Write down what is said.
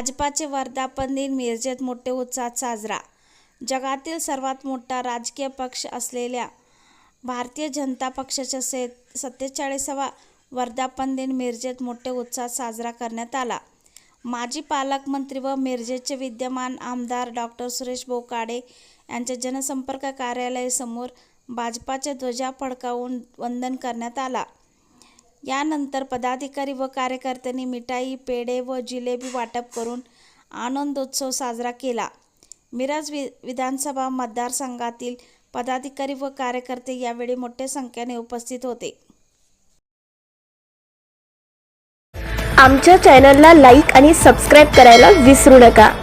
भाजपाचे वर्धापन दिन मिरजेत मोठ्या उत्साहात साजरा. जगातील सर्वात मोठा राजकीय पक्ष असलेल्या भारतीय जनता पक्षाचा 47वा वर्धापन दिन मिरजेत मोठ्या उत्साहात साजरा करण्यात आला. माजी पालकमंत्री व मिरजेचे विद्यमान आमदार डॉ. सुरेश बोकाडे यांच्या जनसंपर्क कार्यालयासमोर भाजपाच्या ध्वजा फडकावून वंदन करण्यात आला. यानंतर पदाधिकारी व कार्यकर्त्यांनी मिठाई, पेढे व जिलेबी वाटप करून आनंदोत्सव साजरा केला. मिरज विधानसभा मतदारसंघातील पदाधिकारी व कार्यकर्ते यावेळी मोठ्या संख्येने उपस्थित होते. आमच्या चॅनलला लाईक आणि सबस्क्राईब करायला विसरू नका.